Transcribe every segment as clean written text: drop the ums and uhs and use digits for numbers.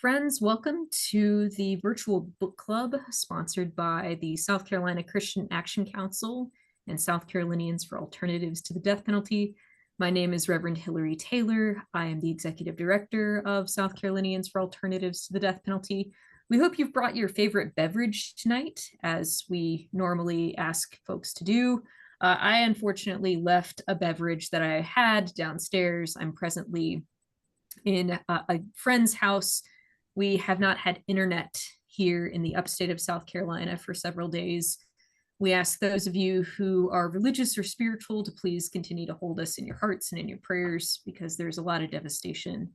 friends. Welcome to the virtual book club sponsored by the South Carolina Christian Action Council and South Carolinians for Alternatives to the Death Penalty. My name is Reverend Hillary Taylor. I am the Executive Director of South Carolinians for Alternatives to the Death Penalty. We hope you've brought your favorite beverage tonight, as we normally ask folks to do. I unfortunately left a beverage that I had downstairs. I'm presently in a friend's house. We have not had internet here in the upstate of South Carolina for several days. We ask those of you who are religious or spiritual to please continue to hold us in your hearts and in your prayers, because there's a lot of devastation.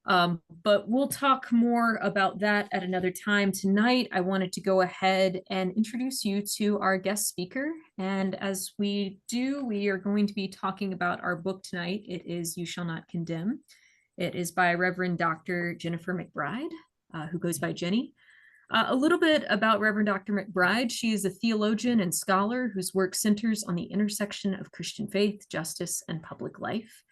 But we'll talk more about that at another time. Tonight, I wanted to go ahead and introduce you to our guest speaker. And as we do, we are going to be talking about our book tonight. It is You Shall Not Condemn. It is by Reverend Dr. Jennifer McBride, who goes by Jenny. A little bit about Reverend Dr. McBride. She is a theologian and scholar whose work centers on the intersection of Christian faith, justice, and public life.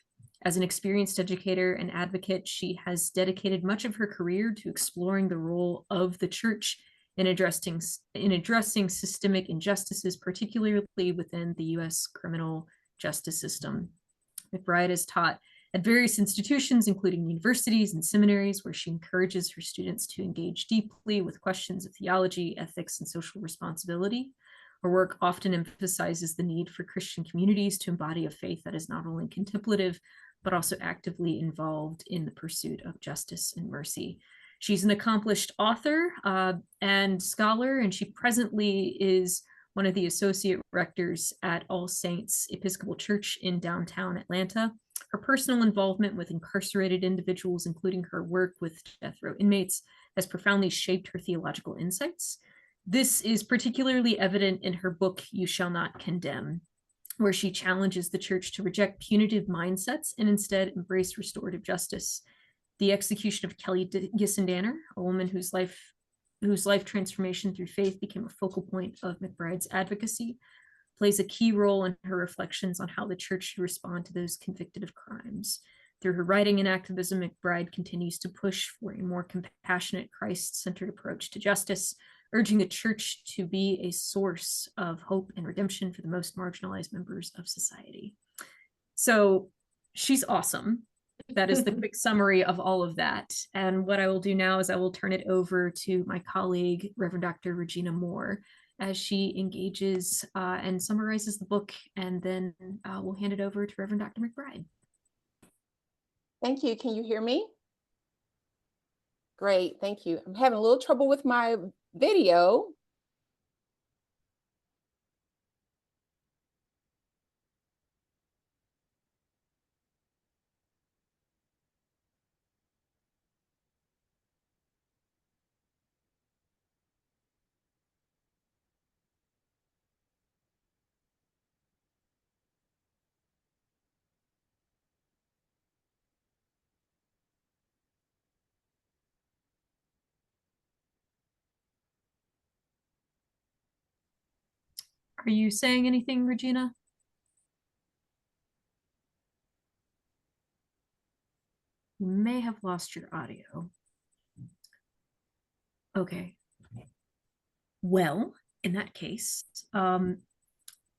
As an experienced educator and advocate, she has dedicated much of her career to exploring the role of the church in addressing systemic injustices, particularly within the U.S. criminal justice system. McBride has taught at various institutions, including universities and seminaries, where she encourages her students to engage deeply with questions of theology, ethics, and social responsibility. Her work often emphasizes the need for Christian communities to embody a faith that is not only contemplative, but also actively involved in the pursuit of justice and mercy. She's an accomplished author and scholar, and she presently is one of the associate rectors at All Saints Episcopal Church in downtown Atlanta. Her personal involvement with incarcerated individuals, including her work with death row inmates, has profoundly shaped her theological insights. This is particularly evident in her book, You Shall Not Condemn, where she challenges the church to reject punitive mindsets and instead embrace restorative justice. The execution of Kelly Gissendaner, a woman whose life transformation through faith became a focal point of McBride's advocacy, plays a key role in her reflections on how the church should respond to those convicted of crimes. Through her writing and activism, McBride continues to push for a more compassionate, Christ-centered approach to justice, urging the church to be a source of hope and redemption for the most marginalized members of society. So she's awesome. That is the quick summary of all of that. And what I will do now is I will turn it over to my colleague, Reverend Dr. Regina Moore, as she engages and summarizes the book, and then we'll hand it over to Reverend Dr. McBride. Thank you. Can you hear me? Great, thank you. I'm having a little trouble with my video. Are you saying anything, Regina? You may have lost your audio. Okay. Well, in that case, I'm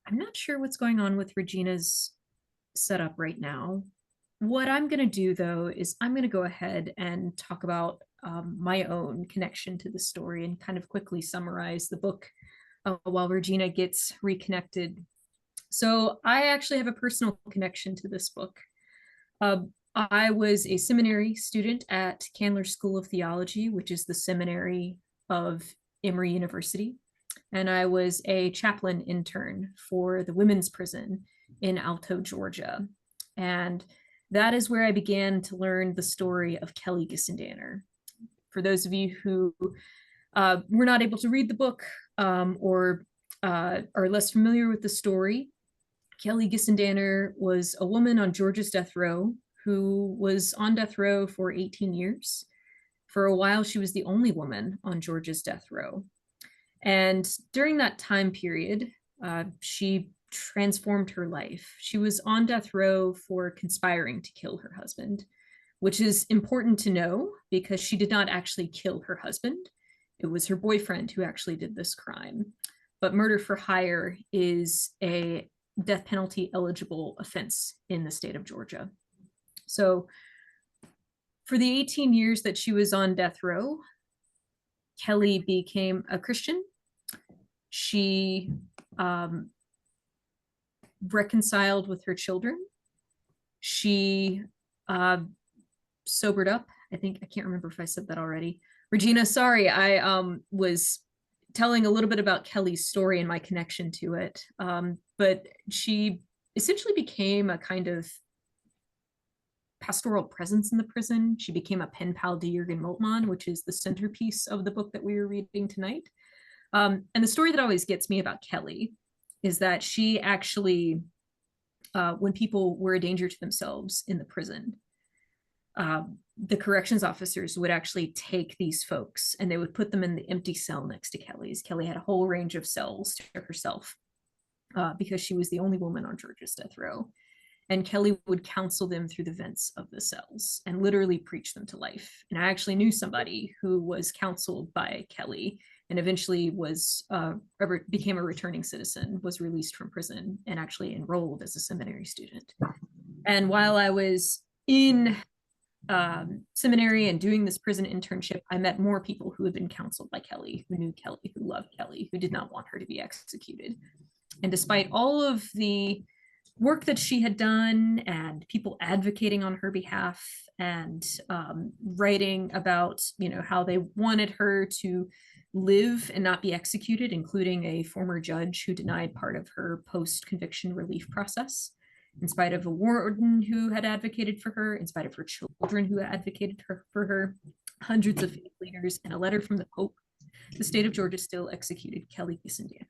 not sure what's going on with Regina's setup right now. What I'm going to do, though, is I'm going to go ahead and talk about my own connection to the story and kind of quickly summarize the book while Regina gets reconnected. So I actually have a personal connection to this book. I was a seminary student at Candler School of Theology, which is the seminary of Emory University. And I was a chaplain intern for the women's prison in Alto, Georgia. And that is where I began to learn the story of Kelly Gissendaner. For those of you who were not able to read the book or are less familiar with the story, Kelly Gissendaner was a woman on Georgia's death row who was on death row for 18 years. For a while, she was the only woman on Georgia's death row. And during that time period, she transformed her life. She was on death row for conspiring to kill her husband, which is important to know because she did not actually kill her husband. It was her boyfriend who actually did this crime. But murder for hire is a death penalty eligible offense in the state of Georgia. So for the 18 years that she was on death row, Kelly became a Christian. She reconciled with her children. She sobered up. I can't remember if I said that already. Regina, sorry, I was telling a little bit about Kelly's story and my connection to it. But she essentially became a kind of pastoral presence in the prison. She became a pen pal to Jürgen Moltmann, which is the centerpiece of the book that we were reading tonight. And the story that always gets me about Kelly is that she actually, when people were a danger to themselves in the prison, the corrections officers would actually take these folks and they would put them in the empty cell next to Kelly's. Kelly had a whole range of cells to herself because she was the only woman on Georgia's death row. And Kelly would counsel them through the vents of the cells and literally preach them to life. And I actually knew somebody who was counseled by Kelly and eventually became a returning citizen, was released from prison, and actually enrolled as a seminary student. And while I was in seminary and doing this prison internship, I met more people who had been counseled by Kelly, who knew Kelly, who loved Kelly, who did not want her to be executed. And despite all of the work that she had done and people advocating on her behalf and writing about, how they wanted her to live and not be executed, including a former judge who denied part of her post-conviction relief process, in spite of a warden who had advocated for her, in spite of her children who advocated for her, hundreds of faith leaders, and a letter from the Pope, the state of Georgia still executed Kelly Gissendaner.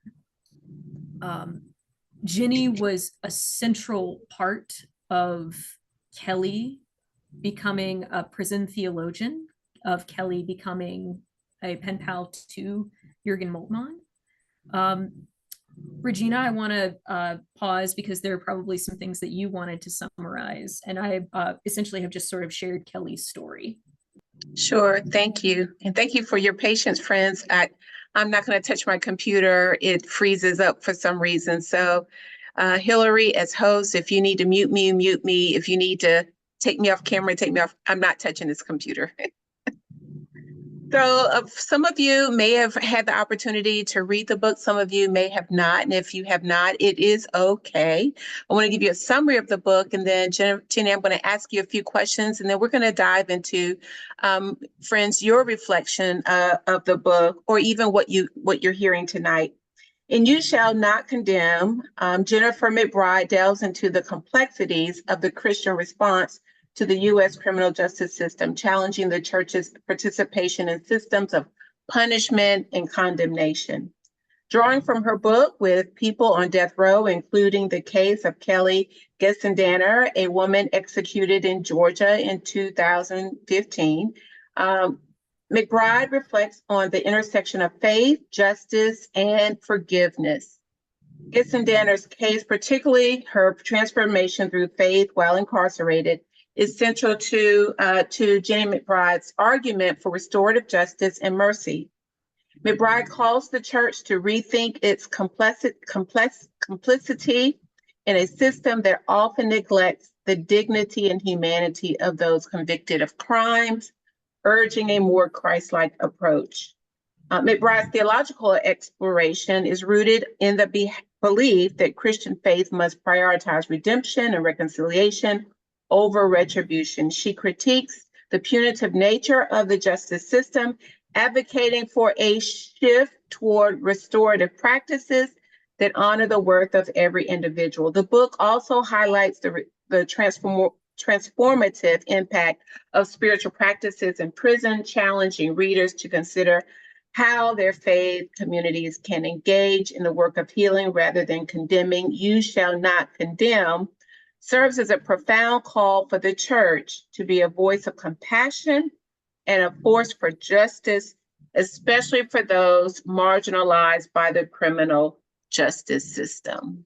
Jenny was a central part of Kelly becoming a prison theologian, of Kelly becoming a pen pal to Jürgen Moltmann. Regina, I want to pause because there are probably some things that you wanted to summarize, and I essentially have just sort of shared Kelly's story. Sure, thank you. And thank you for your patience, friends. I'm not going to touch my computer. It freezes up for some reason. So Hillary, as host, if you need to mute me, mute me. If you need to take me off camera, take me off. I'm not touching this computer. So some of you may have had the opportunity to read the book. Some of you may have not. And if you have not, it is okay. I want to give you a summary of the book. And then, Jenny, I'm going to ask you a few questions. And then we're going to dive into, friends, your reflection of the book, or even what you're hearing tonight. In You Shall Not Condemn, Jennifer McBride delves into the complexities of the Christian response to the U.S. criminal justice system, challenging the church's participation in systems of punishment and condemnation. Drawing from her book with people on death row, including the case of Kelly Gissendaner, a woman executed in Georgia in 2015, McBride reflects on the intersection of faith, justice, and forgiveness. Gissendaner's case, particularly her transformation through faith while incarcerated, is central to Jenny McBride's argument for restorative justice and mercy. McBride calls the church to rethink its complicity in a system that often neglects the dignity and humanity of those convicted of crimes, urging a more Christ-like approach. McBride's theological exploration is rooted in the belief that Christian faith must prioritize redemption and reconciliation over retribution. She critiques the punitive nature of the justice system, advocating for a shift toward restorative practices that honor the worth of every individual. The book also highlights the transformative impact of spiritual practices in prison, challenging readers to consider how their faith communities can engage in the work of healing rather than condemning. You Shall Not Condemn serves as a profound call for the church to be a voice of compassion and a force for justice, especially for those marginalized by the criminal justice system.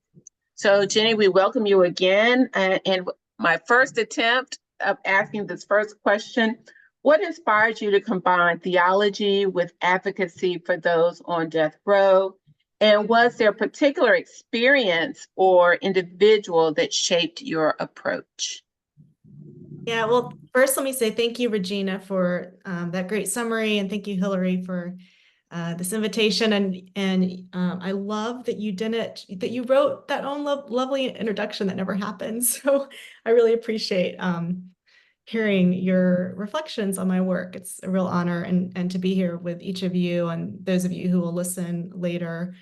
So, Jenny, we welcome you again. And my first attempt of asking this first question. What inspired you to combine theology with advocacy for those on death row? And was there a particular experience or individual that shaped your approach? Yeah, well, first, let me say thank you, Regina, for that great summary, and thank you, Hillary, for this invitation. And I love that you wrote that own lovely introduction that never happened. So I really appreciate hearing your reflections on my work. It's a real honor and to be here with each of you and those of you who will listen later.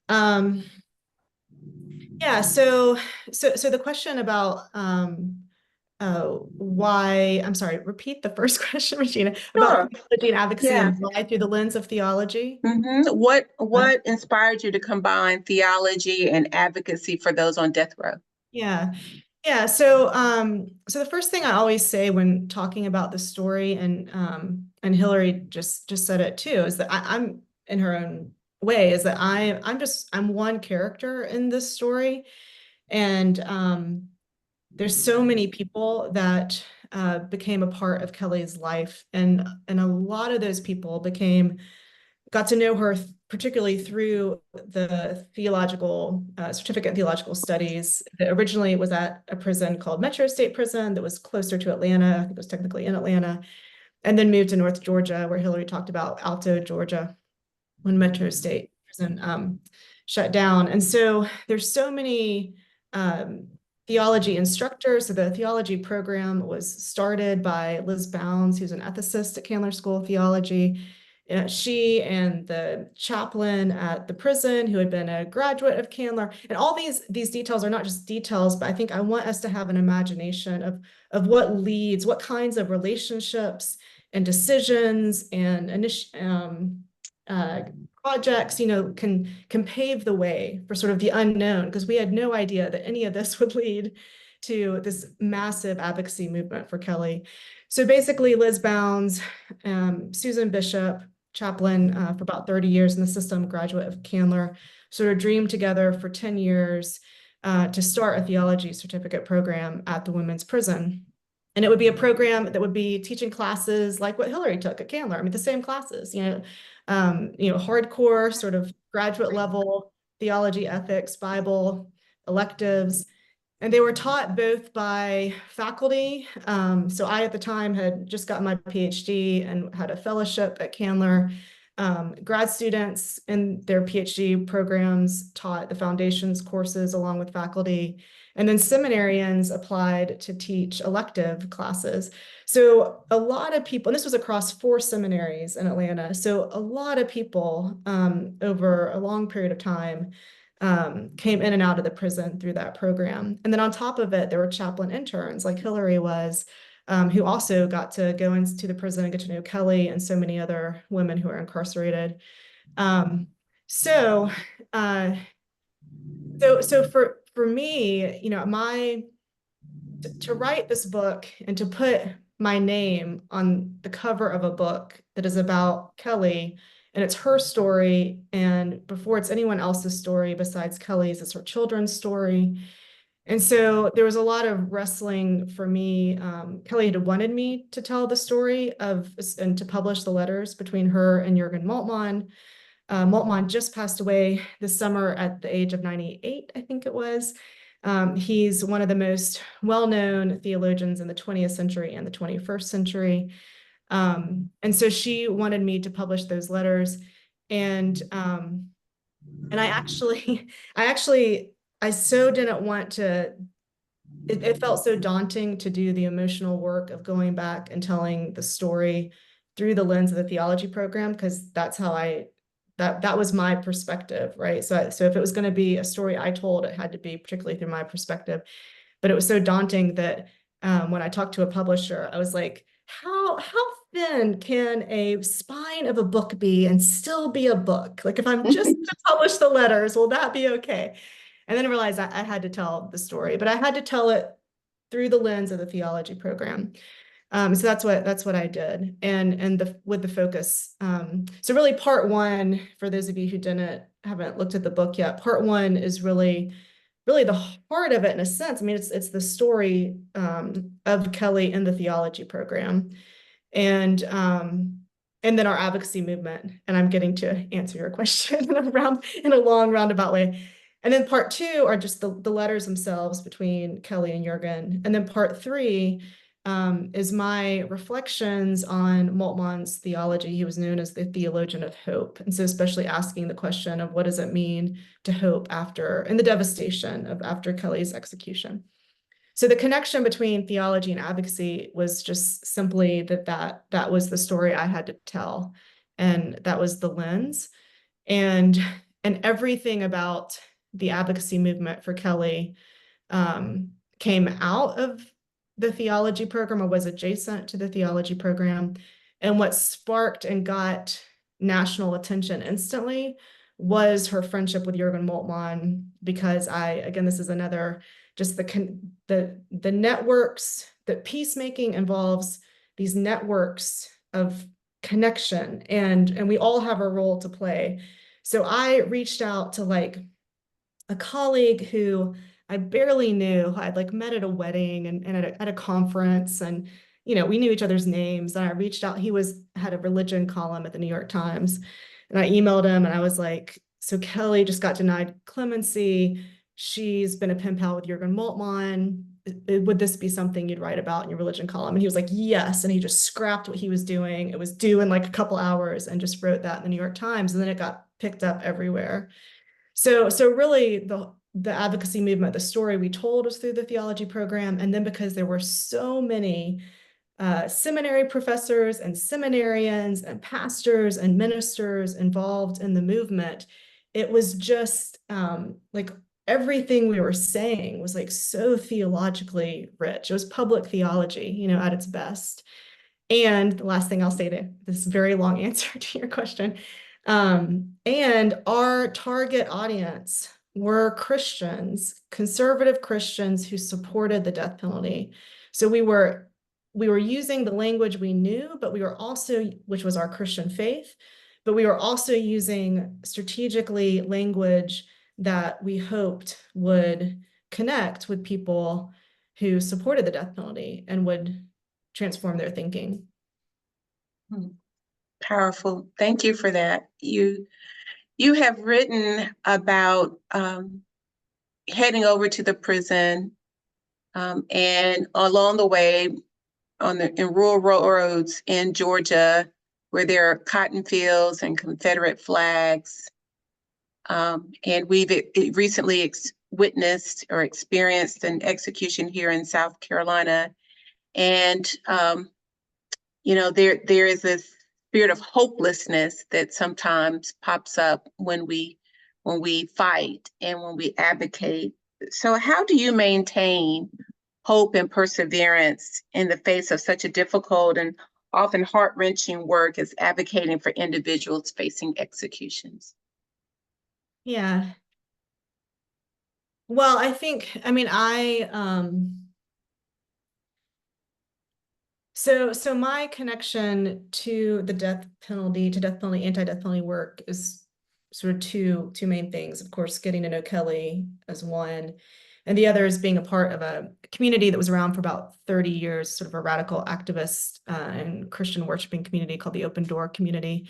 Yeah, so the question about why, I'm sorry, repeat the first question, Regina, about theology and advocacy and why through the lens of theology. What inspired you to combine theology and advocacy for those on death row? Yeah. So the first thing I always say when talking about the story, and Hillary just said it too, is that I'm in her own way, is that I'm one character in this story, and there's so many people that became a part of Kelly's life, and a lot of those people got to know her particularly through the theological certificate in theological studies. Originally, it was at a prison called Metro State Prison that was closer to Atlanta. I think it was technically in Atlanta, and then moved to North Georgia, where Hillary talked about Alto, Georgia, when Metro State Prison shut down. And so there's so many theology instructors. So the theology program was started by Liz Bounds, who's an ethicist at Candler School of Theology. She and the chaplain at the prison, who had been a graduate of Candler, and all these details are not just details, but I think I want us to have an imagination of what leads, what kinds of relationships and decisions and projects, can pave the way for sort of the unknown, because we had no idea that any of this would lead to this massive advocacy movement for Kelly. So basically, Liz Bounds, Susan Bishop, chaplain for about 30 years in the system, graduate of Candler, sort of dreamed together for 10 years to start a theology certificate program at the women's prison. And it would be a program that would be teaching classes like what Hillary took at Candler. I mean, the same classes, hardcore sort of graduate level theology, ethics, Bible, electives. And they were taught both by faculty. So I, at the time, had just gotten my PhD and had a fellowship at Candler. Grad students in their PhD programs taught the foundations courses along with faculty. And then seminarians applied to teach elective classes. So a lot of people, and this was across 4 seminaries in Atlanta. So a lot of people over a long period of time came in and out of the prison through that program. And then on top of it, there were chaplain interns like Hillary was, who also got to go into the prison and get to know Kelly and so many other women who are incarcerated. So for me, to write this book and to put my name on the cover of a book that is about Kelly, and it's her story, and before it's anyone else's story besides Kelly's, it's her children's story. And so there was a lot of wrestling for me. Kelly had wanted me to tell the story and to publish the letters between her and Jürgen Moltmann. Moltmann just passed away this summer at the age of 98, I think it was. He's one of the most well-known theologians in the 20th century and the 21st century. And so she wanted me to publish those letters. And I so didn't want to, it felt so daunting to do the emotional work of going back and telling the story through the lens of the theology program, because that's how that was my perspective, right? So if it was going to be a story I told, it had to be particularly through my perspective. But it was so daunting that when I talked to a publisher, I was like, how thin can a spine of a book be and still be a book? Like, if I'm just to publish the letters, will that be okay? And then I realized I had to tell the story, but I had to tell it through the lens of the theology program. So that's what I did, and with the focus. So really, part 1, for those of you who haven't looked at the book yet, part 1 is really really the heart of it in a sense. I mean, it's the story of Kelly in the theology program, and then our advocacy movement. And I'm getting to answer your question in a long roundabout way. And then part 2 are just the letters themselves between Kelly and Jürgen. And then part 3 is my reflections on Moltmann's theology. He was known as the theologian of hope. And so especially asking the question of what does it mean to hope after, and the devastation of after Kelly's execution. So the connection between theology and advocacy was just simply that was the story I had to tell. And that was the lens. And everything about the advocacy movement for Kelly came out of the theology program, or was adjacent to the theology program. And what sparked and got national attention instantly was her friendship with Jürgen Moltmann, because again, this is another, just the networks, that peacemaking involves these networks of connection, and we all have a role to play. So I reached out to like a colleague who I barely knew. I'd like met at a wedding and at a conference, and we knew each other's names. And I reached out. He had a religion column at the New York Times, and I emailed him and I was like, so Kelly just got denied clemency. She's been a pen pal with Jürgen Moltmann. Would this be something you'd write about in your religion column? And he was like, yes. And he just scrapped what he was doing. It was due in like a couple hours, and just wrote that in the New York Times. And then it got picked up everywhere. So really the advocacy movement, the story we told was through the theology program. And then because there were so many seminary professors and seminarians and pastors and ministers involved in the movement, it was just like everything we were saying was like so theologically rich. It was public theology, at its best. And the last thing I'll say to this very long answer to your question, and our target audience were Christians, conservative Christians who supported the death penalty. So we were using the language we knew, but we were also, which was our Christian faith, but we were also using strategically language that we hoped would connect with people who supported the death penalty and would transform their thinking. Powerful. Thank you for that. You have written about heading over to the prison, and along the way in rural roads in Georgia, where there are cotton fields and Confederate flags. And we've recently witnessed or experienced an execution here in South Carolina. And, there is this spirit of hopelessness that sometimes pops up when we fight and when we advocate. So how do you maintain hope and perseverance in the face of such a difficult and often heart-wrenching work as advocating for individuals facing executions? Yeah. Well, so my connection to the death penalty, anti-death penalty work is sort of two main things. Of course, getting to know Kelly as one, and the other is being a part of a community that was around for about 30 years, sort of a radical activist and Christian worshiping community called the Open Door Community.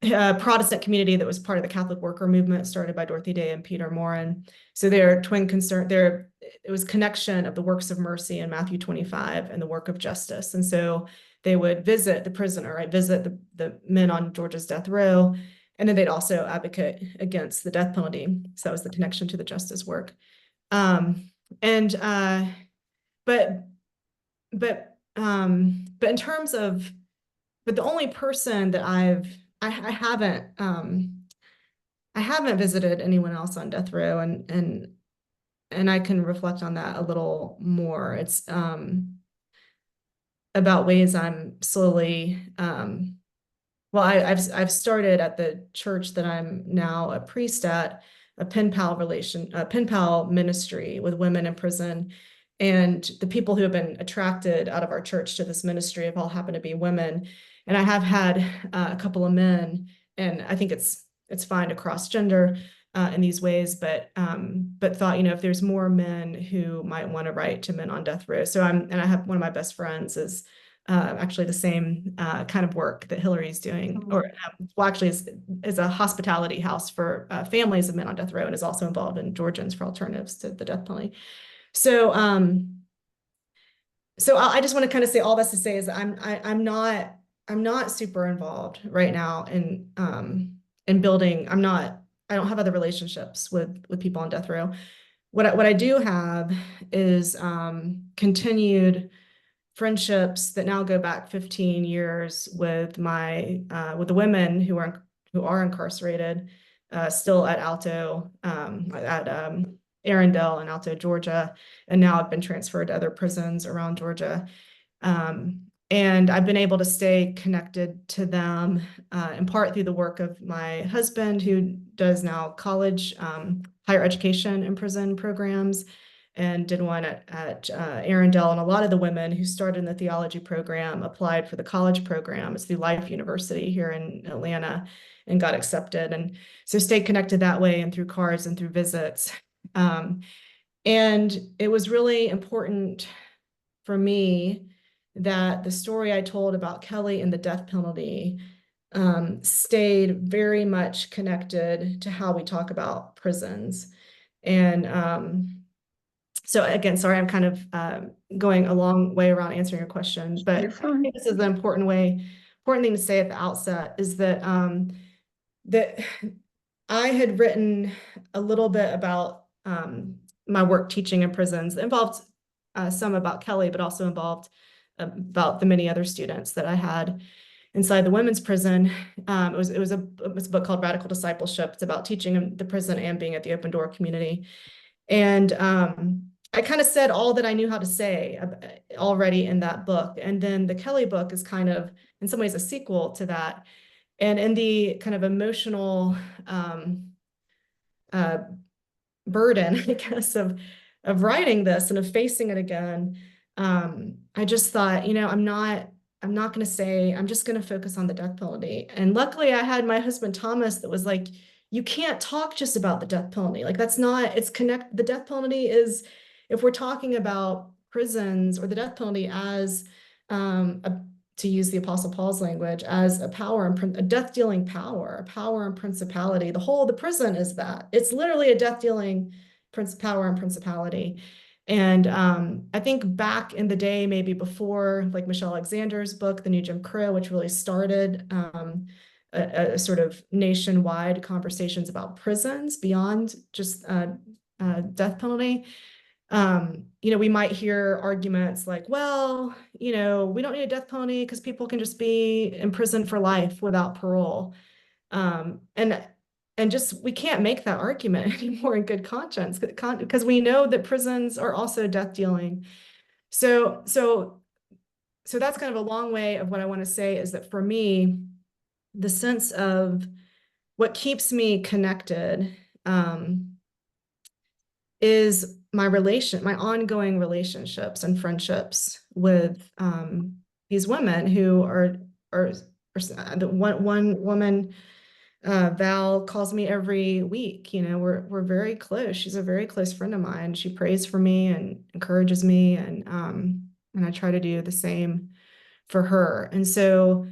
Protestant community that was part of the Catholic worker movement started by Dorothy Day and Peter Morin. So their twin concern there, it was connection of the works of mercy in Matthew 25 and the work of justice. And so they would visit the prisoner, right? Visit the men on Georgia's death row. And then they'd also advocate against the death penalty. So that was the connection to the justice work. But in terms of, but the only person that I haven't visited anyone else on death row, and I can reflect on that a little more. It's about ways I'm slowly I've started at the church that I'm now a priest at, a pen pal ministry with women in prison. And the people who have been attracted out of our church to this ministry have all happened to be women. And I have had a couple of men, and I think it's fine to cross gender, in these ways, but thought, if there's more men who might want to write to men on death row. So I have one of my best friends is actually the same kind of work that Hillary's doing, or actually is a hospitality house for families of men on death row, and is also involved in Georgians for Alternatives to the Death Penalty. So so I just want to kind of say all this to say is that I'm not super involved right now in building. I don't have other relationships with people on death row. What I do have is continued friendships that now go back 15 years with with the women who are incarcerated still at Alto, at Arundel and Alto, Georgia, and now I've been transferred to other prisons around Georgia. And I've been able to stay connected to them in part through the work of my husband, who does now college, higher education in prison programs, and did one at Arundel. And a lot of the women who started in the theology program applied for the college program. It's through Life University here in Atlanta, and got accepted. And so stayed connected that way and through cards and through visits. And it was really important for me that the story I told about Kelly and the death penalty stayed very much connected to how we talk about prisons. And so again, sorry, I'm kind of going a long way around answering your question, but I think this is the important thing to say at the outset is that that I had written a little bit about my work teaching in prisons. It involved some about Kelly, but also involved about the many other students that I had inside the women's prison. It was a book called Radical Discipleship. It's about teaching in the prison and being at the Open Door community. And I kind of said all that I knew how to say already in that book. And then the Kelly book is kind of, in some ways, a sequel to that. And in the kind of emotional burden, I guess, of writing this and of facing it again, I just thought, I'm not going to say, I'm just going to focus on the death penalty. And luckily I had my husband, Thomas, that was like, you can't talk just about the death penalty. Like the death penalty is, if we're talking about prisons or the death penalty as, to use the Apostle Paul's language, as a power and a death dealing power, a power and principality, the prison is that. It's literally a death dealing power and principality. And I think back in the day, maybe before like Michelle Alexander's book, The New Jim Crow, which really started a sort of nationwide conversations about prisons beyond just death penalty. We might hear arguments like, well, we don't need a death penalty because people can just be in prison for life without parole. And just, we can't make that argument anymore in good conscience because we know that prisons are also death dealing. So that's kind of a long way of what I want to say is that for me, the sense of what keeps me connected is my ongoing relationships and friendships with these women who are the one woman, Val, calls me every week. We're very close. She's a very close friend of mine. She prays for me and encourages me, and I try to do the same for her. And so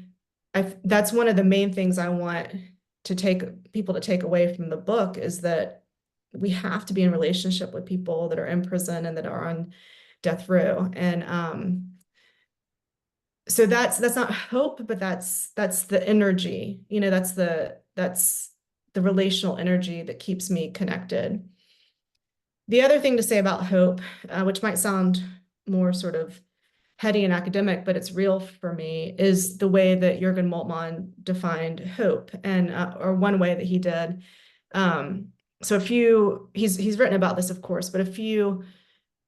that's one of the main things I want people to take away from the book, is that we have to be in relationship with people that are in prison and that are on death row. And so that's not hope, but that's the energy, that's the relational energy that keeps me connected. The other thing to say about hope, which might sound more sort of heady and academic, but it's real for me, is the way that Jürgen Moltmann defined hope, and or one way that he did. So he's written about this, of course, but a few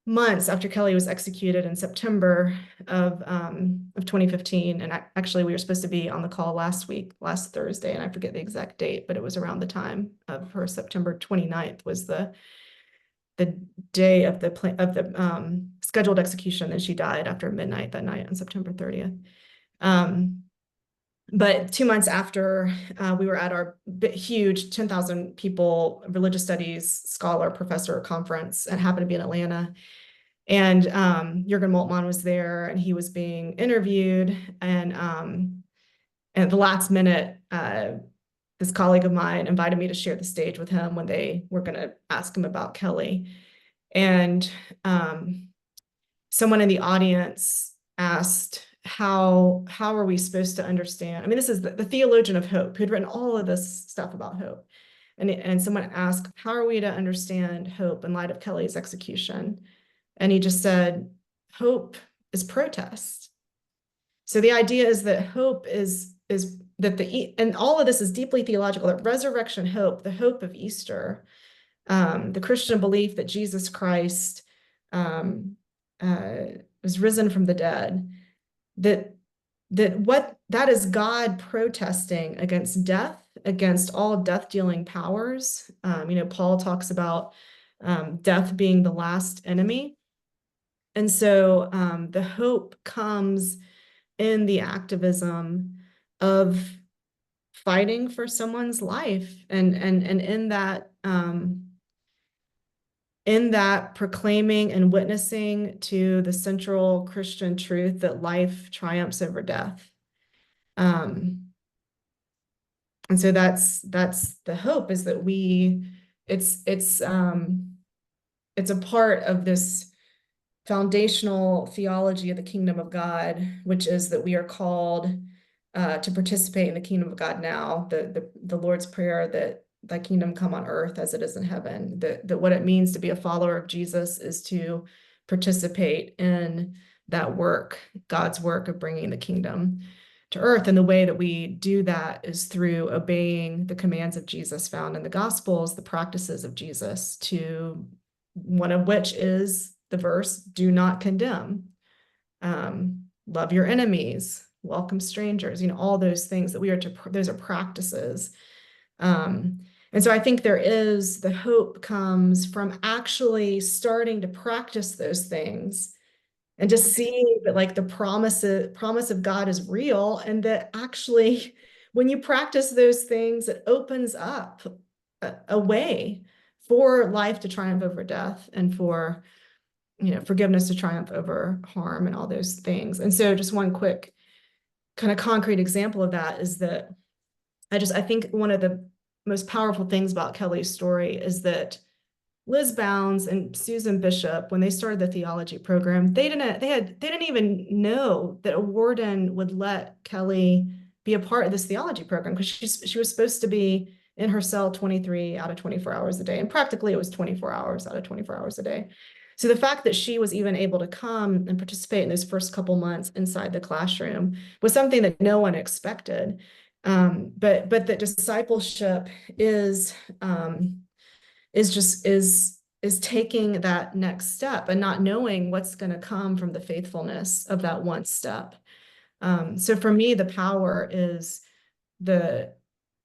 months after Kelly was executed in September of 2015, and actually we were supposed to be on the call last Thursday, and I forget the exact date, but it was around the time of her September 29th was the day of the scheduled execution, and she died after midnight that night on September 30th. But 2 months after we were at our huge 10,000 people religious studies scholar professor conference, it happened to be in Atlanta. And Jürgen Moltmann was there, and he was being interviewed. And at the last minute, this colleague of mine invited me to share the stage with him when they were going to ask him about Kelly. And someone in the audience asked, how are we supposed to understand? I mean, this is the theologian of hope who'd written all of this stuff about hope. And someone asked, how are we to understand hope in light of Kelly's execution? And he just said, hope is protest. So the idea is that hope is that and all of this is deeply theological, that resurrection hope, the hope of Easter, the Christian belief that Jesus Christ was risen from the dead, that is God protesting against death, against all death-dealing powers. Paul talks about death being the last enemy. And so the hope comes in the activism of fighting for someone's life, and in that proclaiming and witnessing to the central Christian truth that life triumphs over death. And so that's the hope, is that it's a part of this foundational theology of the kingdom of God, which is that we are called to participate in the kingdom of God now, the Lord's Prayer, that thy kingdom come on earth as it is in heaven, that what it means to be a follower of Jesus is to participate in that work, God's work of bringing the kingdom to earth. And the way that we do that is through obeying the commands of Jesus found in the Gospels, the practices of Jesus, to one of which is the verse, do not condemn, love your enemies, welcome strangers, all those things that we are to, those are practices. And so I think the hope comes from actually starting to practice those things and just seeing that, like, the promise of God is real, and that actually when you practice those things, it opens up a way for life to triumph over death, and for forgiveness to triumph over harm, and all those things. And so just one quick kind of concrete example of that is that I think one of the most powerful things about Kelly's story is that Liz Bounds and Susan Bishop, when they started the theology program, they didn't even know that a warden would let Kelly be a part of this theology program, because she was supposed to be in her cell 23 out of 24 hours a day, and practically it was 24 hours out of 24 hours a day. So the fact that she was even able to come and participate in those first couple months inside the classroom was something that no one expected. But that discipleship is taking that next step and not knowing what's going to come from the faithfulness of that one step. So for me, the power is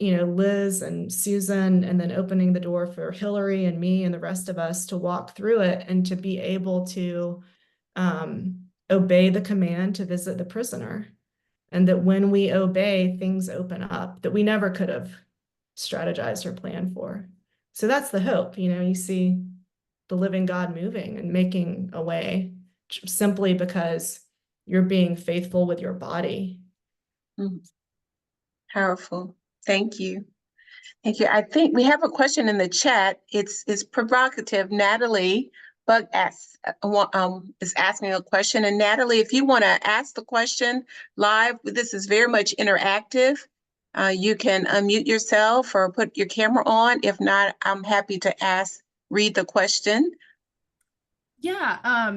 Liz and Susan, and then opening the door for Hillary and me and the rest of us to walk through it, and to be able to obey the command to visit the prisoner. And that when we obey, things open up that we never could have strategized or planned for. So that's the hope. You see the living God moving and making a way, simply because you're being faithful with your body. Powerful. Thank you. Thank you. I think we have a question in the chat. It's provocative. Natalie Bug is asking a question. And Natalie, if you want to ask the question live, this is very much interactive. You can unmute yourself or put your camera on. If not, I'm happy to read the question. Yeah,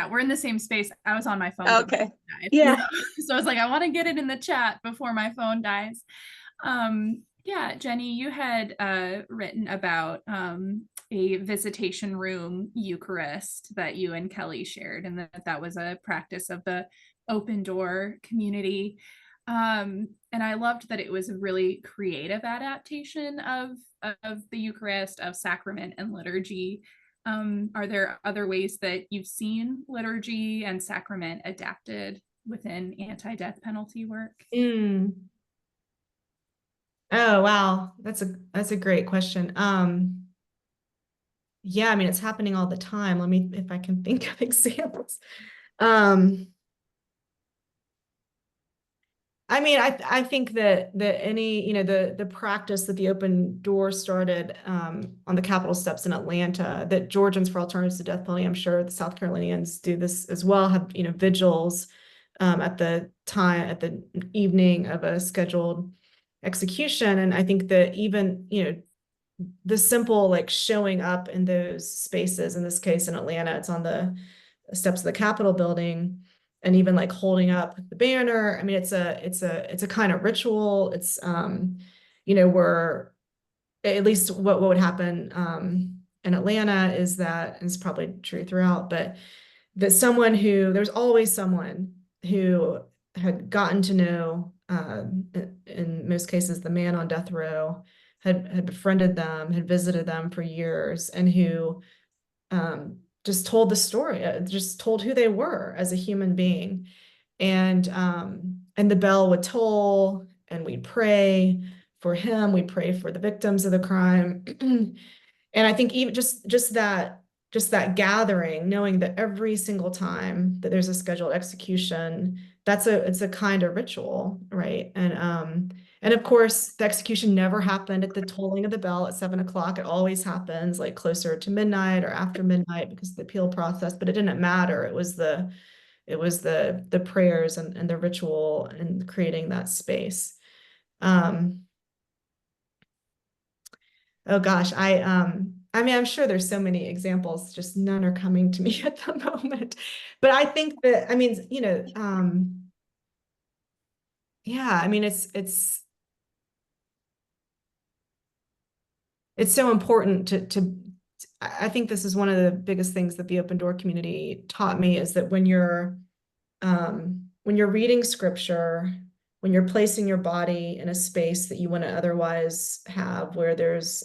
we're in the same space. I was on my phone. Okay. Yeah. So I was like, I want to get it in the chat before my phone dies. Yeah, Jenny, you had written about a visitation room Eucharist that you and Kelly shared, and that was a practice of the Open Door community. And I loved that it was a really creative adaptation of the Eucharist, of sacrament and liturgy. Are there other ways that you've seen liturgy and sacrament adapted within anti-death penalty work? Oh, wow. That's a great question. Yeah, I mean, it's happening all the time. Let me, if I can think of examples. I mean, I think that any, you know, the practice that the Open Door started on the Capitol steps in Atlanta, that Georgians for Alternatives to Death Penalty, I'm sure the South Carolinians do this as well, have, you know, vigils at the evening of a scheduled execution. And I think that even, you know, the simple like showing up in those spaces, in this case in Atlanta, it's on the steps of the Capitol building, and even like holding up the banner. I mean, it's a kind of ritual. It's you know, we're at least what would happen in Atlanta is that, and it's probably true throughout, but that there's always someone who had gotten to know, in most cases, the man on death row, had befriended them, had visited them for years, and who just told the story, just told who they were as a human being. And the bell would toll, and we'd pray for him, we'd pray for the victims of the crime. And I think even just that gathering, knowing that every single time that there's a scheduled execution, it's a kind of ritual, right? And of course, the execution never happened at the tolling of the bell at 7 o'clock. It always happens like closer to midnight or after midnight because of the appeal process, but it didn't matter. It was the prayers and the ritual and creating that space. Oh gosh, I mean, I'm sure there's so many examples, just none are coming to me at the moment. But I think that, I mean, you know, yeah, I mean, it's so important I think this is one of the biggest things that the Open Door community taught me, is that when you're reading scripture, when you're placing your body in a space that you want to otherwise have, where there's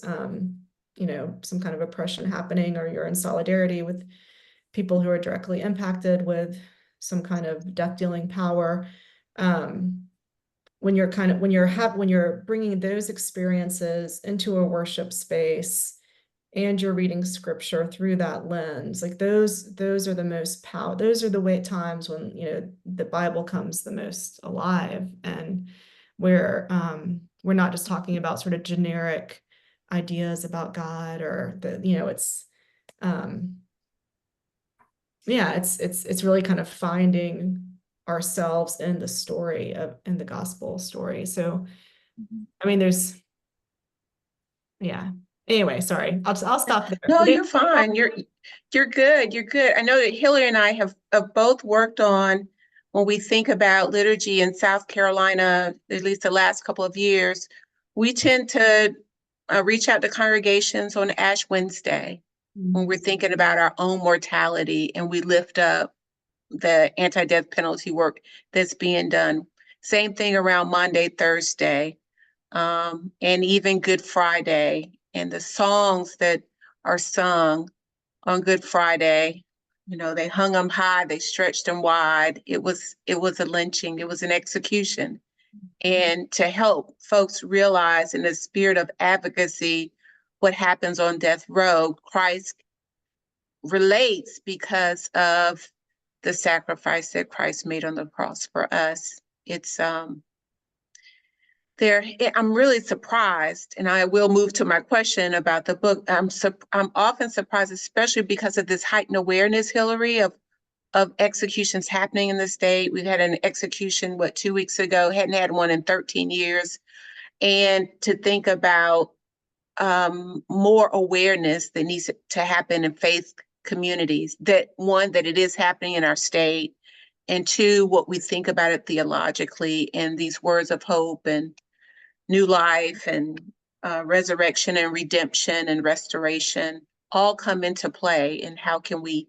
you know, some kind of oppression happening, or you're in solidarity with people who are directly impacted with some kind of death dealing power, when you're bringing those experiences into a worship space and you're reading scripture through that lens, like those are the most those are the times when, you know, the Bible comes the most alive, and where we're not just talking about sort of generic ideas about God, or you know, it's yeah, it's really kind of finding ourselves in the story in the gospel story. So I mean, yeah. Anyway, sorry, I'll stop there. No, you're fine. You're good. You're good. I know that Hillary and I have both worked on, when we think about liturgy in South Carolina, at least the last couple of years, we tend to reach out to congregations on Ash Wednesday when we're thinking about our own mortality, and we lift up the anti-death penalty work that's being done. Same thing around Monday, Thursday, and even Good Friday, and the songs that are sung on Good Friday. You know, they hung them high, they stretched them wide. It was a lynching, it was an execution. And to help folks realize, in the spirit of advocacy, what happens on death row, Christ relates because of the sacrifice that Christ made on the cross for us. It's I'm really surprised, and I will move to my question about the book. I'm often surprised, especially because of this heightened awareness, Hillary, of executions happening in the state. We've had an execution, 2 weeks ago, hadn't had one in 13 years. And to think about more awareness that needs to happen in faith communities, that one, that it is happening in our state, and two, what we think about it theologically, and these words of hope and new life and resurrection and redemption and restoration all come into play. And how can we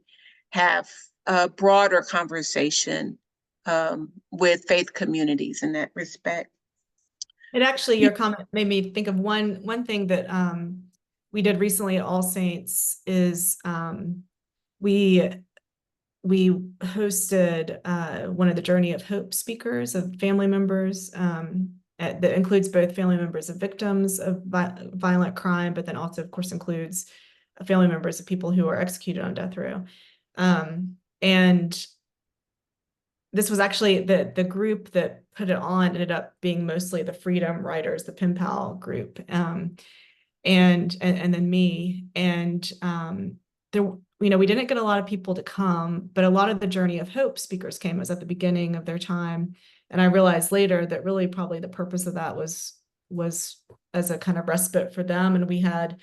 have a broader conversation with faith communities in that respect? It actually, your comment made me think of one thing that we did recently at All Saints is we hosted one of the Journey of Hope speakers, of family members, and that includes both family members of victims of violent crime, but then also, of course, includes family members of people who are executed on death row. And this was actually the group that put it on ended up being mostly the Freedom Writers, the pen pal group, and then me. And there, we didn't get a lot of people to come, but a lot of the Journey of Hope speakers came. It was at the beginning of their time. And I realized later that really probably the purpose of that was as a kind of respite for them. And we had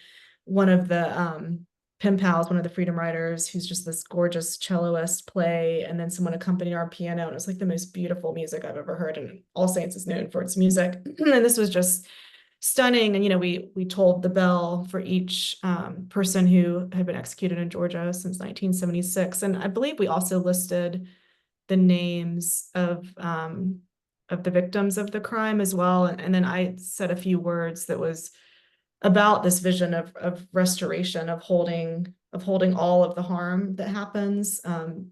one of the pen pals, one of the Freedom Writers, who's just this gorgeous celloist, play, and then someone accompanied our piano. And it was like the most beautiful music I've ever heard. And All Saints is known for its music. And this was just stunning. And, we told the bell for each person who had been executed in Georgia since 1976. And I believe we also listed the names of the victims of the crime as well. And then I said a few words that was about this vision of restoration, of holding all of the harm that happens,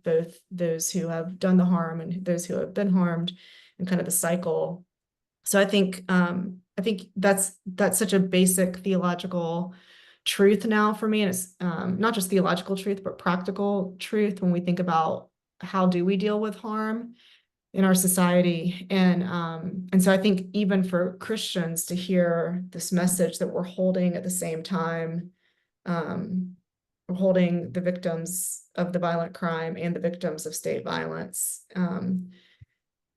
both those who have done the harm and those who have been harmed, and kind of the cycle. So I think that's such a basic theological truth now for me, and it's not just theological truth, but practical truth when we think about how do we deal with harm in our society. And so I think even for Christians to hear this message that we're holding at the same time, we're holding the victims of the violent crime and the victims of state violence,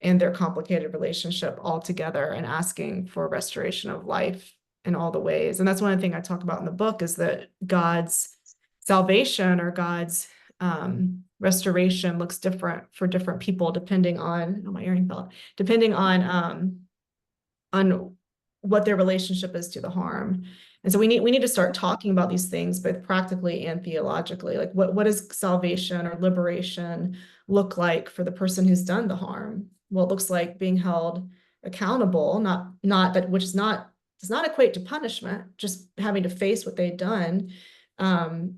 and their complicated relationship all together, and asking for restoration of life in all the ways. And that's one of the things I talk about in the book, is that God's salvation, or God's restoration, looks different for different people depending on, oh, my earring fell out, depending on what their relationship is to the harm. And so we need to start talking about these things both practically and theologically. Like what does salvation or liberation look like for the person who's done the harm? Well, it looks like being held accountable, not that, which does not equate to punishment, just having to face what they've done, and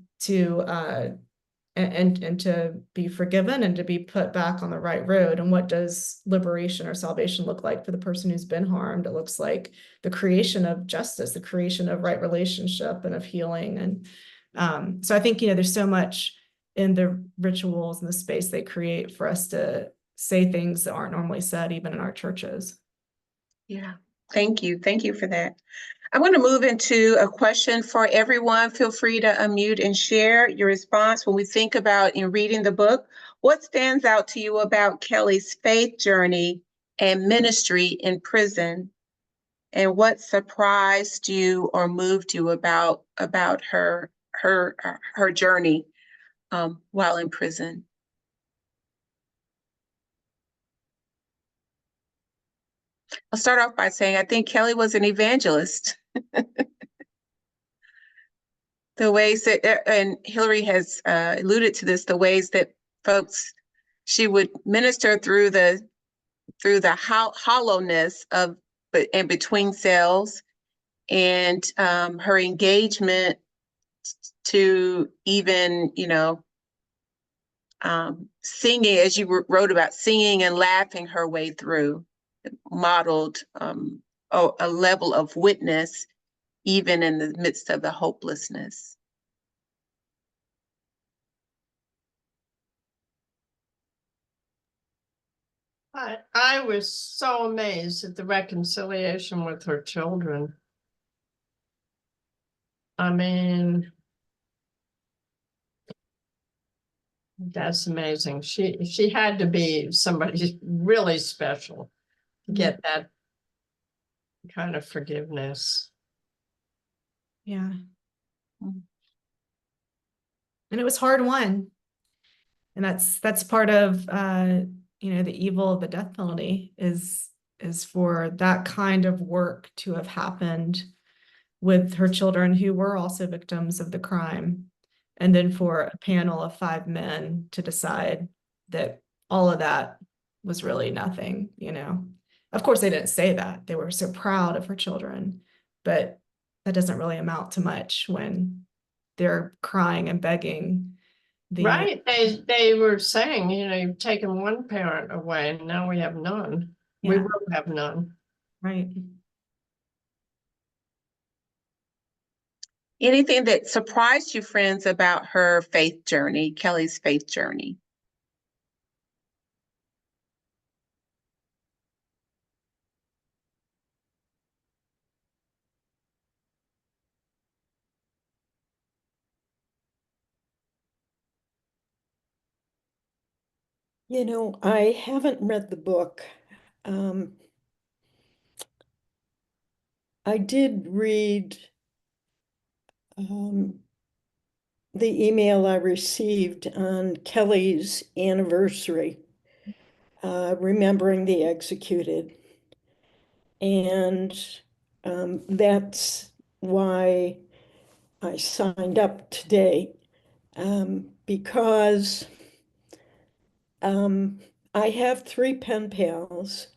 to be forgiven and to be put back on the right road. And what does liberation or salvation look like for the person who's been harmed? It looks like the creation of justice, the creation of right relationship and of healing. And so I think, there's so much in the rituals and the space they create for us to say things that aren't normally said, even in our churches. Yeah, thank you. Thank you for that. I'm going to move into a question for everyone. Feel free to unmute and share your response. When we think about in reading the book, what stands out to you about Kelly's faith journey and ministry in prison? And what surprised you or moved you about her journey while in prison? I'll start off by saying I think Kelly was an evangelist. The ways that, and Hillary has alluded to this, the ways that she would minister through the hollowness of and between cells, and her engagement to even, singing, as you wrote about, singing and laughing her way through, modeled a level of witness even in the midst of the hopelessness. I was so amazed at the reconciliation with her children. I mean, that's amazing. She had to be somebody really special to get that kind of forgiveness. Yeah. And it was hard won. And that's part of the evil of the death penalty is for that kind of work to have happened with her children who were also victims of the crime. And then for a panel of 5 men to decide that all of that was really nothing, Of course, they didn't say that. They were so proud of her children, but that doesn't really amount to much when they're crying and begging. Right. They were saying, you've taken one parent away and now we have none. Yeah. We will have none. Right. Anything that surprised you, friends, about her faith journey, Kelly's faith journey? You know, I haven't read the book. I did read the email I received on Kelly's anniversary, remembering the executed. And that's why I signed up today, because I have 3 pen pals,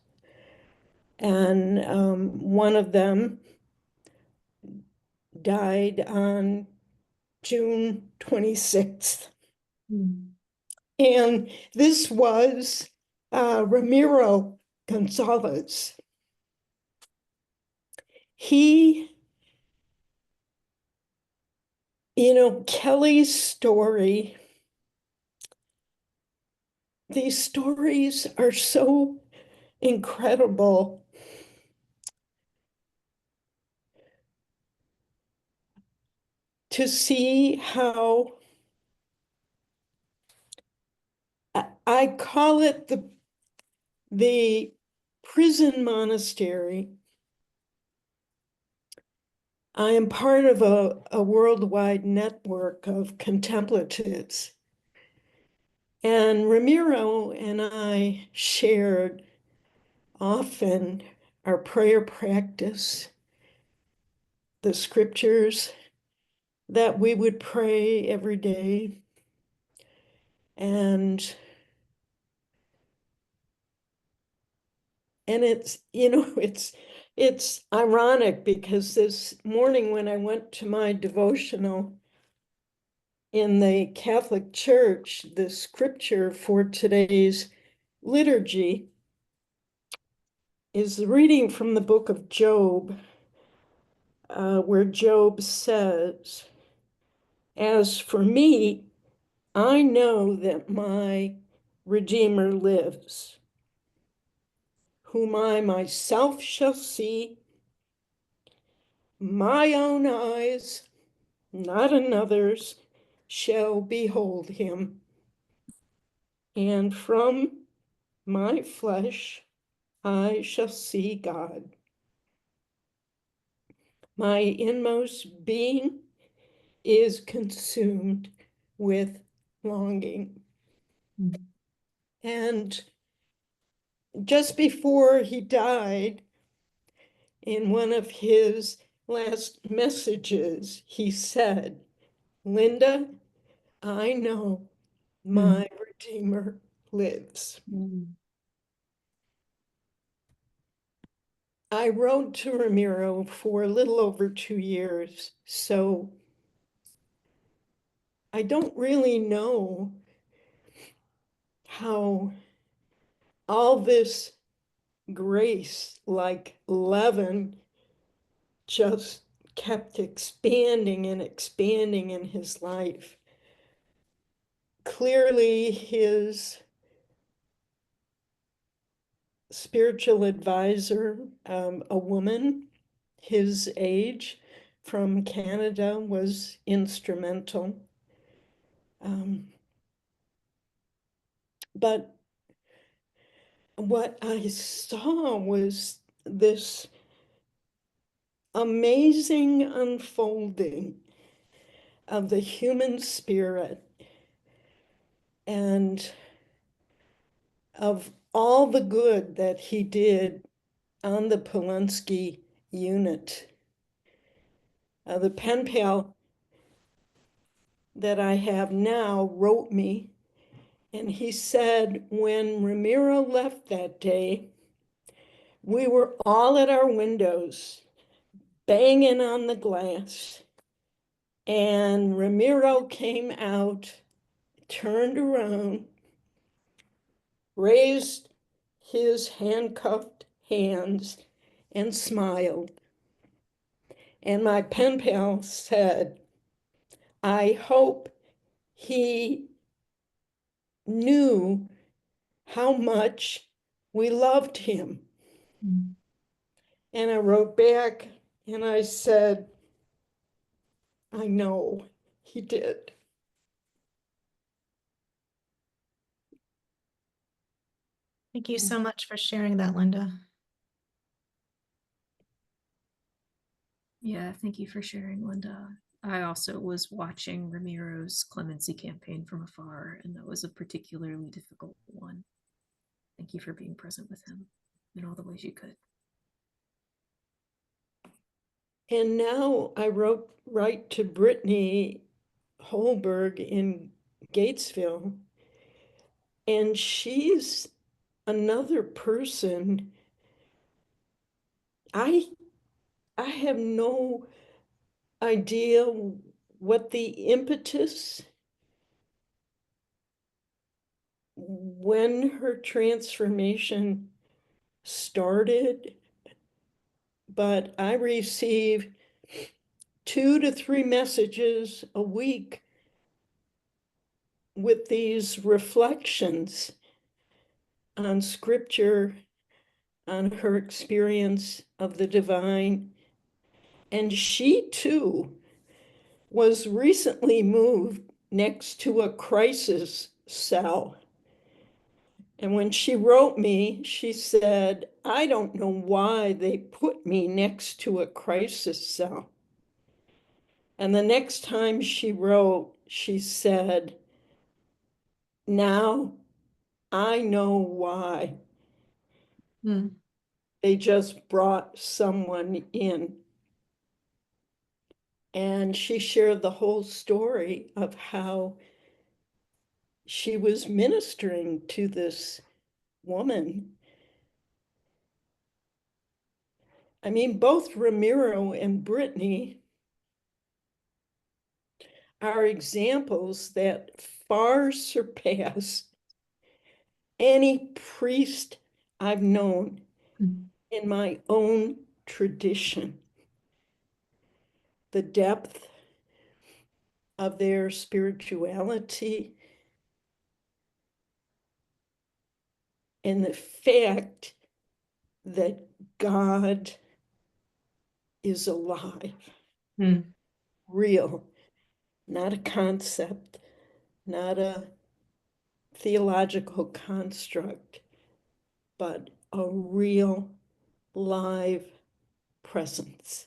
and one of them died on June 26th. And this was Ramiro Gonzalez. He, you know, Kelly's story, these stories are so incredible. To see how I call it the prison monastery. I am part of a worldwide network of contemplatives. And Ramiro and I shared often our prayer practice, the scriptures that we would pray every day. And it's, you know, it's ironic because this morning when I went to my devotional in the Catholic Church, the scripture for today's liturgy is the reading from the book of Job, where Job says, "As for me, I know that my Redeemer lives, whom I myself shall see, my own eyes, not another's, shall behold him. And from my flesh I shall see God. My inmost being is consumed with longing." And just before he died, in one of his last messages, he said, "Linda, I know my Redeemer lives." I wrote to Ramiro for a little over 2 years, so I don't really know how all this grace, like leaven, just kept expanding and expanding in his life. Clearly, his spiritual advisor, a woman his age from Canada, was instrumental. But what I saw was this amazing unfolding of the human spirit and of all the good that he did on the Polunsky unit. The pen pal that I have now wrote me, and he said, when Ramiro left that day, we were all at our windows banging on the glass, and Ramiro came out, turned around, raised his handcuffed hands, and smiled. And my pen pal said, I hope he knew how much we loved him. Mm. And I wrote back and I said, I know he did. Thank you so much for sharing that, Linda. Yeah, thank you for sharing, Linda. I also was watching Ramiro's clemency campaign from afar, and that was a particularly difficult one. Thank you for being present with him in all the ways you could. And now I write to Brittany Holberg in Gatesville, and she's another person. I have no idea what the impetus when her transformation started, but I receive 2 to 3 messages a week with these reflections on scripture, on her experience of the divine. And she too was recently moved next to a crisis cell. And when she wrote me, she said, I don't know why they put me next to a crisis cell. And the next time she wrote, she said, now I know why. Mm. They just brought someone in. And she shared the whole story of how she was ministering to this woman. I mean, both Ramiro and Brittany are examples that far surpass any priest I've known in my own tradition. The depth of their spirituality and the fact that God is alive, real, not a concept, not a theological construct, but a real live presence.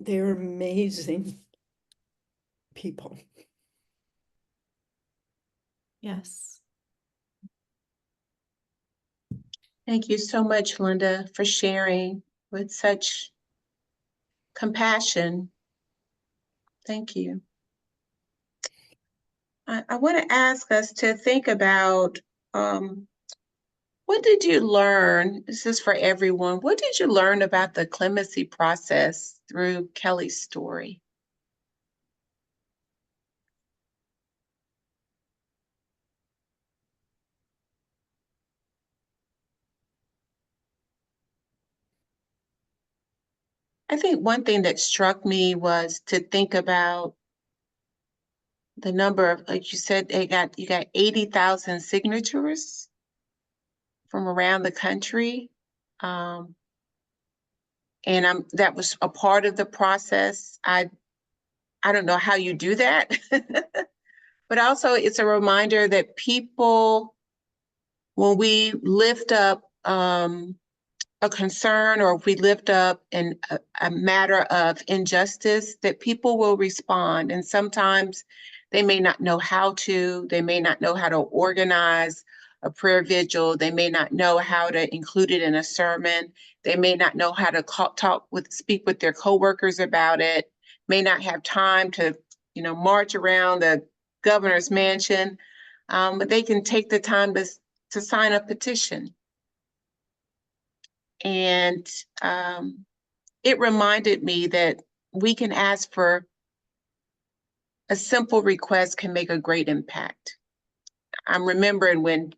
They're amazing people. Yes. Thank you so much, Linda, for sharing with such compassion. Thank you. I want to ask us to think about what did you learn? This is for everyone. What did you learn about the clemency process through Kelly's story? I think one thing that struck me was to think about the number of, like you said, you got 80,000 signatures from around the country. And that was a part of the process. I don't know how you do that, but also it's a reminder that people, when we lift up a concern, or if we lift up a matter of injustice, that people will respond. And sometimes they may not know how to, they may not know how to organize a prayer vigil, they may not know how to include it in a sermon, they may not know how to speak with their coworkers about it, may not have time to, march around the governor's mansion, but they can take the time to sign a petition. And it reminded me that we can ask for a simple request can make a great impact. I'm remembering when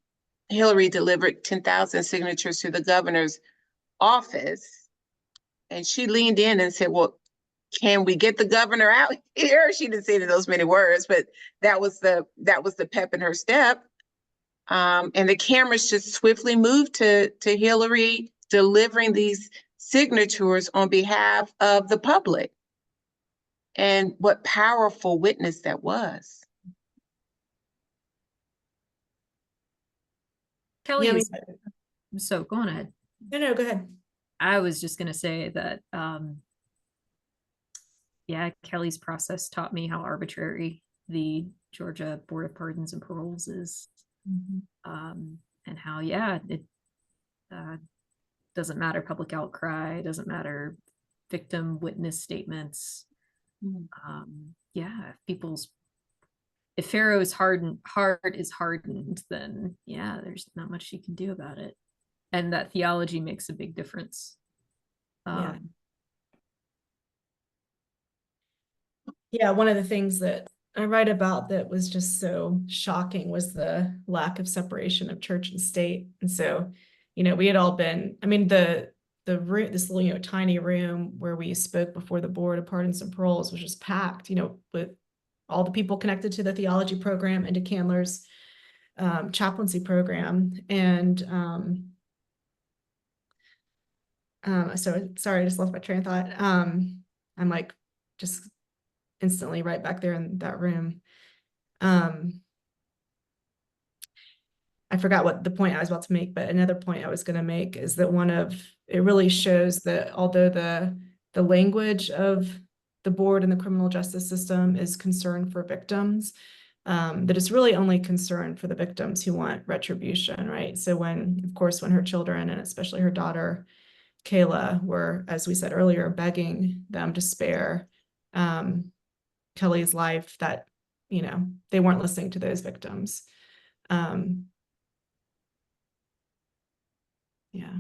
Hillary delivered 10,000 signatures to the governor's office. And she leaned in and said, well, can we get the governor out here? She didn't say it in those many words, but that was the pep in her step. And the cameras just swiftly moved to Hillary delivering these signatures on behalf of the public. And what powerful witness that was. Kelly, Yeah, I is- mean, so go on ahead. no, go ahead. I was just going to say that, yeah, Kelly's process taught me how arbitrary the Georgia Board of Pardons and Paroles is. And how, yeah, it doesn't matter public outcry, doesn't matter victim witness statements. Yeah, if Pharaoh's heart is hardened, then yeah, there's not much you can do about it. And that theology makes a big difference. Yeah. Yeah, one of the things that I write about that was just so shocking was the lack of separation of church and state. And so, we had all been, I mean, the room, this little, tiny room where we spoke before the Board of Pardons and Paroles was just packed, with all the people connected to the theology program and to Candler's chaplaincy program. And so sorry, I just lost my train of thought. I'm like just instantly right back there in that room. I forgot what the point I was about to make, but another point I was going to make is that it really shows that although the language of the board and the criminal justice system is concern for victims, that it's really only concern for the victims who want retribution, right? So of course, when her children and especially her daughter, Kayla, were, as we said earlier, begging them to spare Kelly's life, that, they weren't listening to those victims. Yeah.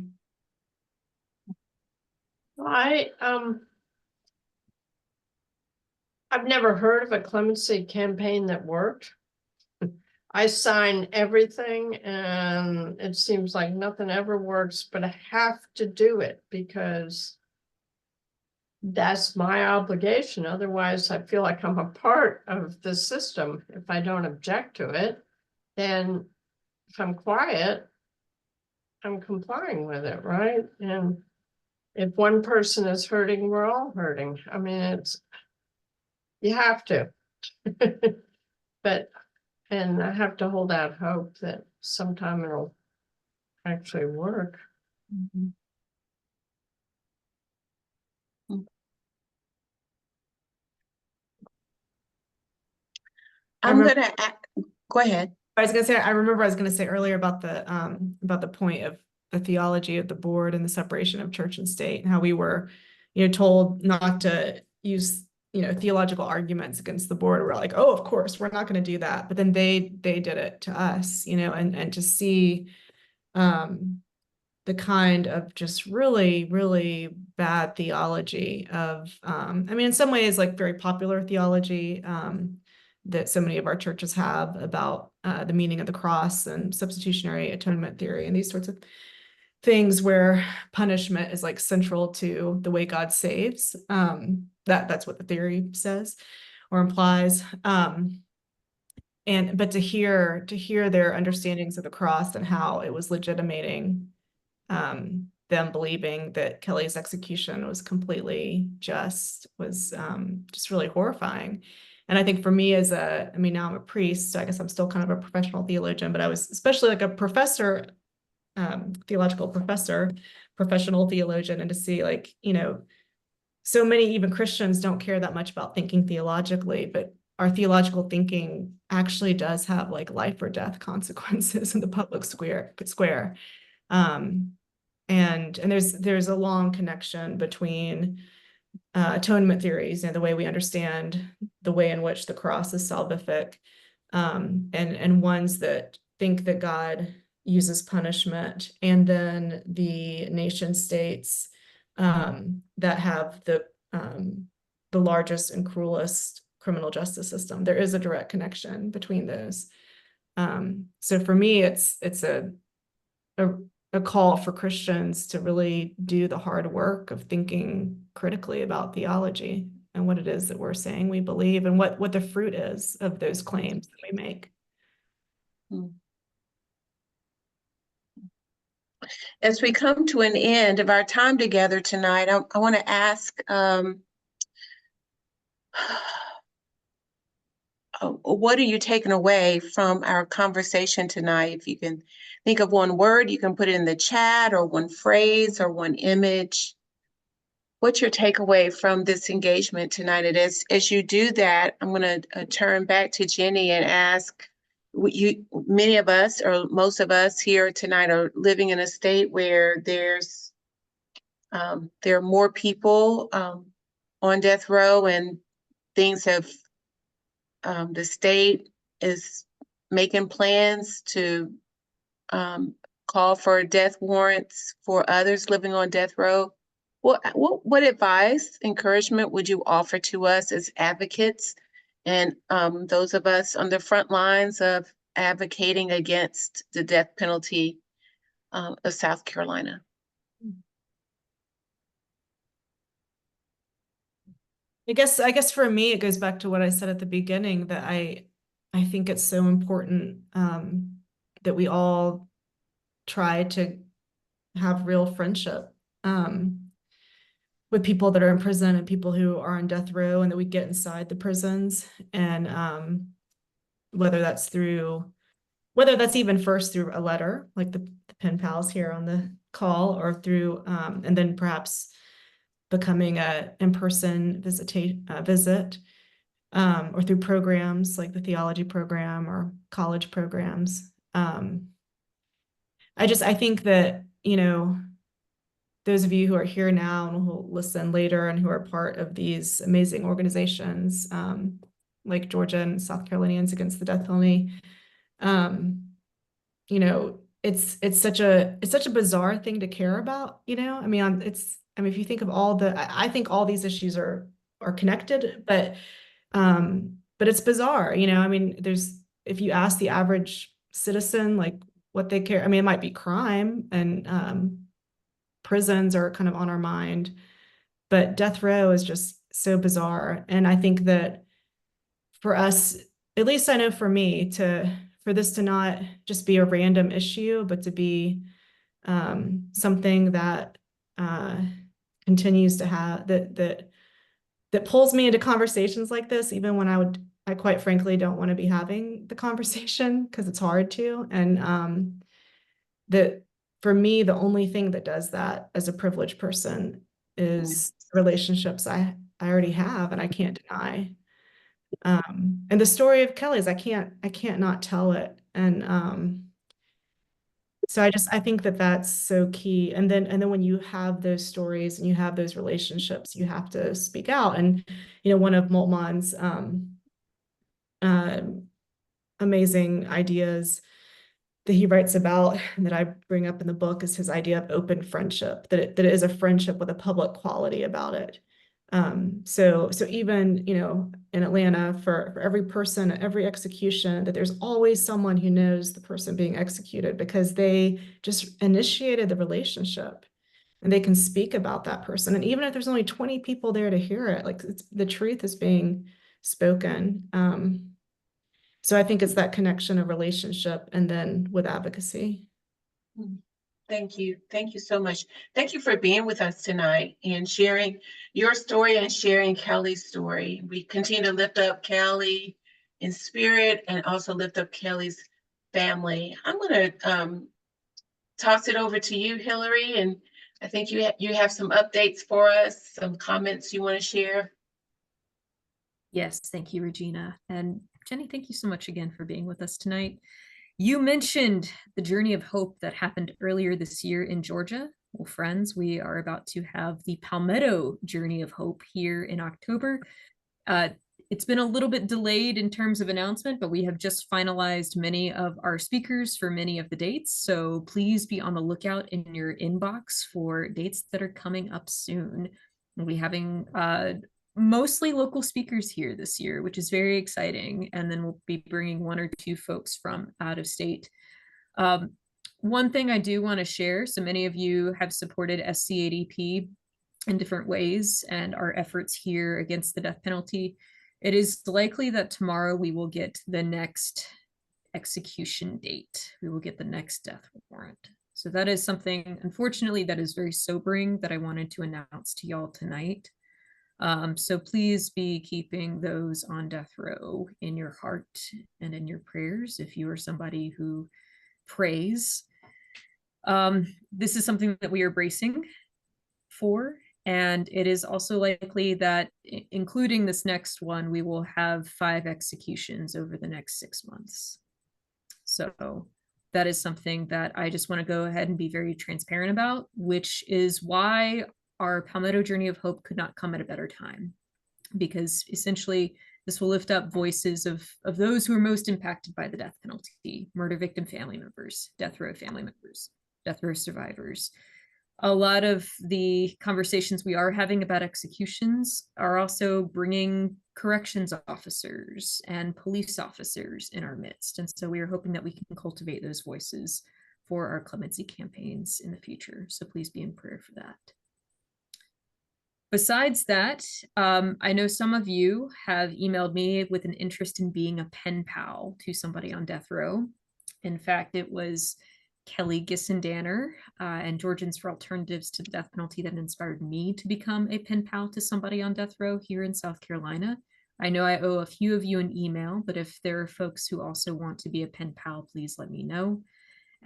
I've never heard of a clemency campaign that worked. I sign everything and it seems like nothing ever works, but I have to do it because that's my obligation. Otherwise, I feel like I'm a part of the system. If I don't object to it, then if I'm quiet, I'm complying with it, right? And if one person is hurting, we're all hurting. I mean, you have to. And I have to hold out hope that sometime it'll actually work. I'm gonna go ahead. I was gonna say, I remember I was gonna say earlier about the point of the theology of the board and the separation of church and state, and how we were, told not to use, theological arguments against the board. We're like, oh, of course, we're not gonna do that. But then they did it to us, and to see the kind of just really, really bad theology of, I mean, in some ways, like very popular theology, that so many of our churches have about the meaning of the cross and substitutionary atonement theory and these sorts of things where punishment is like central to the way God saves. That's what the theory says or implies. But to hear their understandings of the cross and how it was legitimating them believing that Kelly's execution was completely just was just really horrifying. And I think for me I mean, now I'm a priest, so I guess I'm still kind of a professional theologian, but I was especially like a professor, theological professor, professional theologian, and to see like, so many even Christians don't care that much about thinking theologically, but our theological thinking actually does have like life or death consequences in the public square. And there's a long connection between atonement theories and the way we understand the way in which the cross is salvific, and ones that think that God uses punishment, and then the nation states that have the largest and cruelest criminal justice system. There is a direct connection between those. So for me, it's a call for Christians to really do the hard work of thinking critically about theology and what it is that we're saying we believe, and what the fruit is of those claims that we make. As we come to an end of our time together tonight, I want to ask, what are you taking away from our conversation tonight? If you can think of one word, you can put it in the chat, or one phrase, or one image. What's your takeaway from this engagement tonight? And as you do that, I'm going to turn back to Jenny and ask, many of us, or most of us here tonight, are living in a state where there are more people on death row, and things have, the state is making plans to call for death warrants for others living on death row. What advice, encouragement would you offer to us as advocates, and those of us on the front lines of advocating against the death penalty of South Carolina? I guess for me, it goes back to what I said at the beginning, that I think it's so important that we all try to have real friendship with people that are in prison and people who are on death row, and that we get inside the prisons, and whether that's even first through a letter, like the pen pals here on the call, or through and then perhaps becoming a in-person visit, or through programs like the theology program or college programs. I think that, those of you who are here now and who will listen later and who are part of these amazing organizations, like Georgia and South Carolinians Against the Death Penalty, it's such a bizarre thing to care about, if you think of I think all these issues are connected, but it's bizarre, if you ask the average citizen, like, what they care, it might be crime, and prisons are kind of on our mind, but death row is just so bizarre. And I think that for us, at least I know for me, for this to not just be a random issue, but to be something that continues to have that pulls me into conversations like this, even when I quite frankly don't want to be having the conversation because it's hard to. And that for me, the only thing that does that as a privileged person is relationships I already have and I can't deny. And the story of Kelly's, I can't not tell it. And so I think that that's so key. And then when you have those stories and you have those relationships, you have to speak out. And one of Moltmann's amazing ideas that he writes about and that I bring up in the book is his idea of open friendship, that it is a friendship with a public quality about it. So even, in Atlanta, for every person, every execution, that there's always someone who knows the person being executed because they just initiated the relationship and they can speak about that person. And even if there's only 20 people there to hear it, like the truth is being spoken. So I think it's that connection of relationship and then with advocacy. Thank you. Thank you so much. Thank you for being with us tonight and sharing your story and sharing Kelly's story. We continue to lift up Kelly in spirit and also lift up Kelly's family. I'm going to toss it over to you, Hillary, and I think you have some updates for us, some comments you want to share. Yes, thank you, Regina. And Jenny, thank you so much again for being with us tonight. You mentioned the journey of hope that happened earlier this year in Georgia. Well, friends, we are about to have the Palmetto Journey of Hope here in October. It's been a little bit delayed in terms of announcement, but we have just finalized many of our speakers for many of the dates. So please be on the lookout in your inbox for dates that are coming up soon. We'll be having mostly local speakers here this year, which is very exciting. And then we'll be bringing 1 or 2 folks from out of state. One thing I do want to share, so many of you have supported SCADP in different ways and our efforts here against the death penalty. It is likely that tomorrow we will get the next execution date. We will get the next death warrant. So that is something, unfortunately, that is very sobering that I wanted to announce to y'all tonight. So please be keeping those on death row in your heart and in your prayers if you are somebody who prays. This is something that we are bracing for, and it is also likely that, including this next one, we will have 5 executions over the next 6 months. So that is something that I just want to go ahead and be very transparent about, which is why our Palmetto Journey of Hope could not come at a better time, because essentially this will lift up voices of those who are most impacted by the death penalty: murder victim family members, death row family members, death row survivors. A lot of the conversations we are having about executions are also bringing corrections officers and police officers in our midst. And so we are hoping that we can cultivate those voices for our clemency campaigns in the future. So please be in prayer for that. Besides that, I know some of you have emailed me with an interest in being a pen pal to somebody on death row. In fact, it was Kelly Gissendaner and Georgians for Alternatives to the Death Penalty that inspired me to become a pen pal to somebody on death row here in South Carolina. I know I owe a few of you an email, but if there are folks who also want to be a pen pal, please let me know.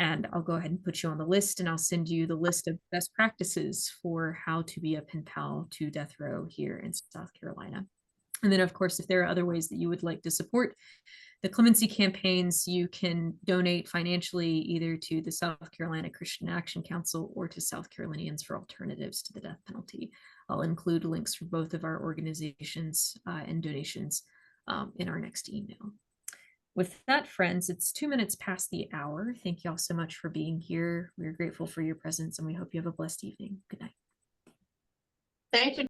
And I'll go ahead and put you on the list, and I'll send you the list of best practices for how to be a pen pal to death row here in South Carolina. And then, of course, if there are other ways that you would like to support the clemency campaigns, you can donate financially either to the South Carolina Christian Action Council or to South Carolinians for Alternatives to the Death Penalty. I'll include links for both of our organizations and donations in our next email. With that, friends, it's 2 minutes past the hour. Thank you all so much for being here. We're grateful for your presence, and we hope you have a blessed evening. Good night. Thank you.